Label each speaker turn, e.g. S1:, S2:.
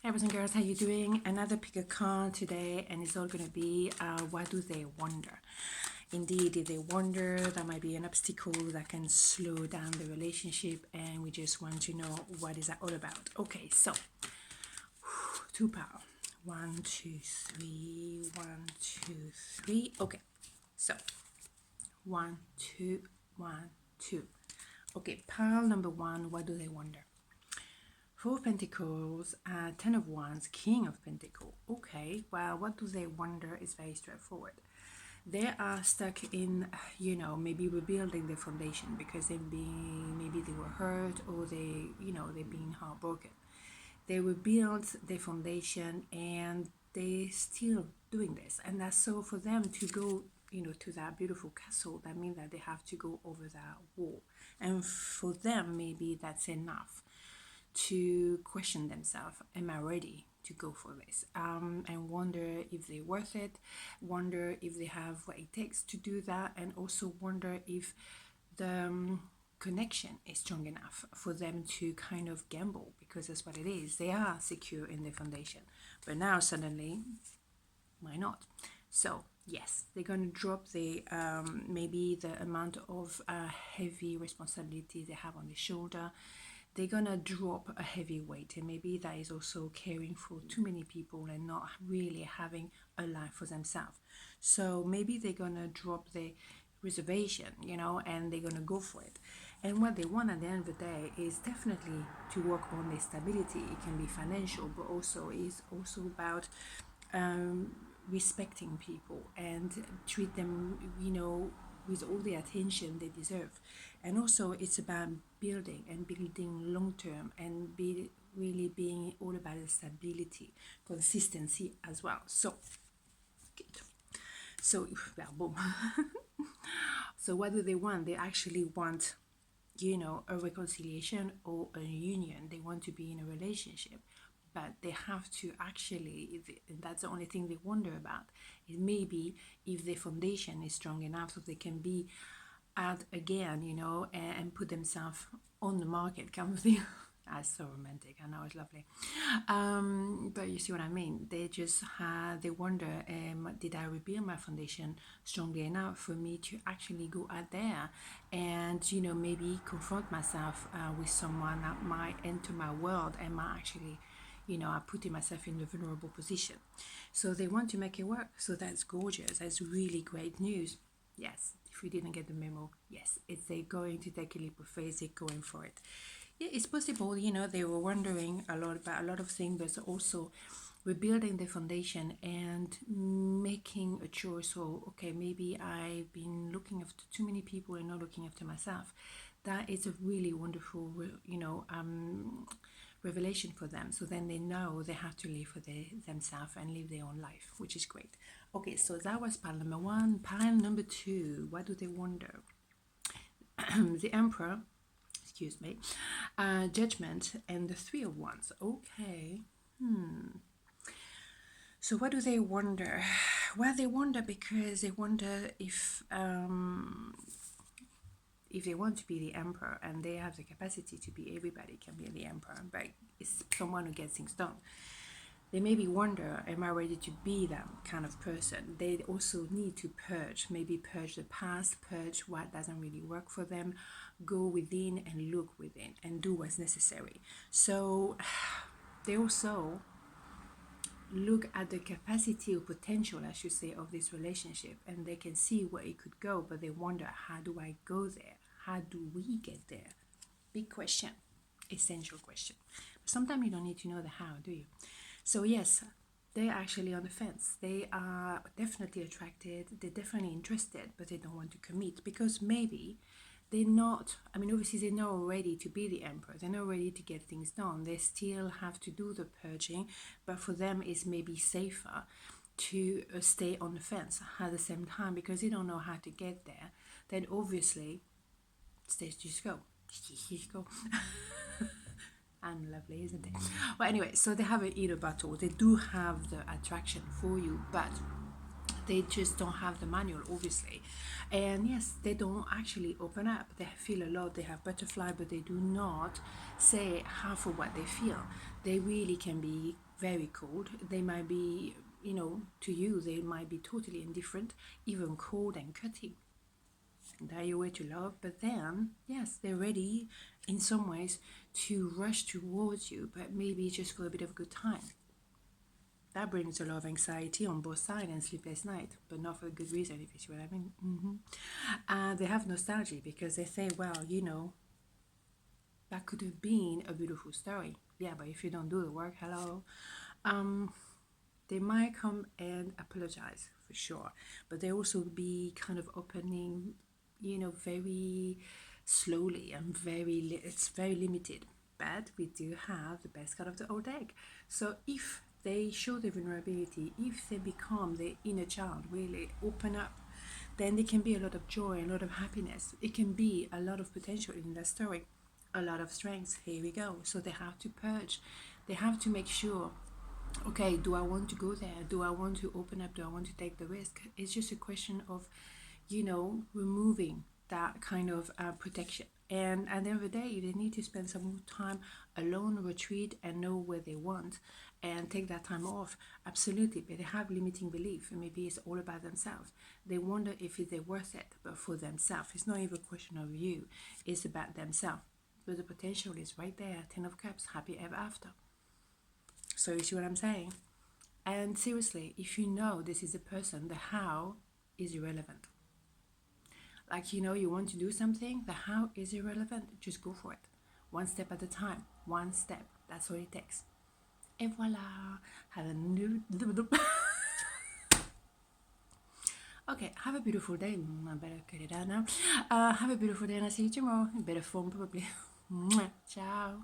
S1: Hey boys and girls, how you doing? Another pick a card today, and it's all going to be what do they wonder? Indeed, if they wonder, that might be an obstacle that can slow down the relationship, and we just want to know what is that all about. Okay, so two power. 1, 2, 3, 1, 2, 3. Okay, so 1, 2, 1, 2. Okay, pile number one, what do they wonder? Four of Pentacles, Ten of Wands, King of Pentacles. Okay, well, what do they wonder is very straightforward. They are stuck in, maybe rebuilding the foundation because maybe they were hurt or they've been heartbroken. They rebuild the foundation and they still doing this. And that's so for them to go, to that beautiful castle, that means that they have to go over that wall. And for them, maybe that's enough to question themselves, am I ready to go for this, and wonder if they're worth it, wonder if they have what it takes to do that, and also wonder if the connection is strong enough for them to kind of gamble, because that's what it is. They are secure in the foundation, but now suddenly, why not? So yes, they're going to drop the maybe the amount of heavy responsibility they have on the shoulder. They're gonna drop a heavy weight, and maybe that is also caring for too many people and not really having a life for themselves. So maybe they're gonna drop the reservation, and they're gonna go for it. And what they want at the end of the day is definitely to work on their stability. It can be financial, but also is also about respecting people and treat them, with all the attention they deserve. And also it's about building and building long term, and really being all about the stability, consistency as well. So good. So well, boom. So what do they want? They actually want, a reconciliation or a union. They want to be in a relationship, but they have to actually, that's the only thing they wonder about, is maybe if the foundation is strong enough so they can be out again, and put themselves on the market kind of thing. That's so romantic. I know, it's lovely. But you see what I mean? They wonder, did I rebuild my foundation strongly enough for me to actually go out there and, maybe confront myself with someone that might enter my world and might actually, I'm putting myself in a vulnerable position. So they want to make it work. So that's gorgeous. That's really great news. Yes, if we didn't get the memo, yes, they're going to take a leap of faith, they're going for it. Yeah, it's possible, they were wondering a lot about a lot of things, but also rebuilding the foundation and making a choice. So, okay, maybe I've been looking after too many people and not looking after myself. That is a really wonderful, revelation for them. So then they know they have to live for themselves and live their own life, which is great. Okay, so that was pile number one. Pile number two, what do they wonder? The Emperor, excuse me, Judgment, and the Three of Wands. Okay. So what do they wonder? Well, they wonder because they wonder if they want to be the emperor, and they have the capacity to be, everybody can be the emperor, but it's someone who gets things done. They maybe wonder, am I ready to be that kind of person? They also need to purge, maybe purge the past, purge what doesn't really work for them, go within and look within and do what's necessary. So they also look at the capacity or potential, I should say, of this relationship, and they can see where it could go, but they wonder, how do I go there? How do we get there? Big question, essential question. But sometimes you don't need to know the how, do you? So yes, they're actually on the fence. They are definitely attracted, they're definitely interested, but they don't want to commit because maybe they're not, obviously they're not ready to be the emperor. They're not ready to get things done. They still have to do the purging, but for them it's maybe safer to stay on the fence at the same time because they don't know how to get there. Then obviously, just go. Just go. And lovely, isn't it? Well, anyway, so they have an inner battle. They do have the attraction for you, but they just don't have the manual, obviously. And yes, they don't actually open up. They feel a lot, they have butterfly, but they do not say half of what they feel. They really can be very cold. They might be, to you, they might be totally indifferent, even cold and cutting. They're your way to love, but then, yes, they're ready in some ways to rush towards you, but maybe just for a bit of a good time. That brings a lot of anxiety on both sides and sleepless night, but not for a good reason, if you see what I mean. And they have nostalgia because they say, well, that could have been a beautiful story. Yeah, but if you don't do the work, hello. They might come and apologize for sure, but they also be kind of opening, very slowly and it's very limited. But we do have the best card of the old deck. So if they show their vulnerability, if they become the inner child, really open up, then there can be a lot of joy, a lot of happiness. It can be a lot of potential in that story, a lot of strengths. Here we go. So they have to purge. They have to make sure, okay, do I want to go there? Do I want to open up? Do I want to take the risk? It's just a question of, removing that kind of protection. And at the end of the day, they need to spend some more time alone, retreat, and know where they want and take that time off. Absolutely. But they have limiting belief, and maybe it's all about themselves. They wonder if they're worth it, but for themselves. It's not even a question of you, it's about themselves. But the potential is right there. 10 of Cups, happy ever after. So you see what I'm saying? And seriously, if you know this is a person, the how is irrelevant. Like, you want to do something, the how is irrelevant. Just go for it. One step at a time. One step. That's all it takes. Et voilà. Have a new... Okay, have a beautiful day. I better cut it out now. Have a beautiful day and I'll see you tomorrow. In better form, probably. Ciao.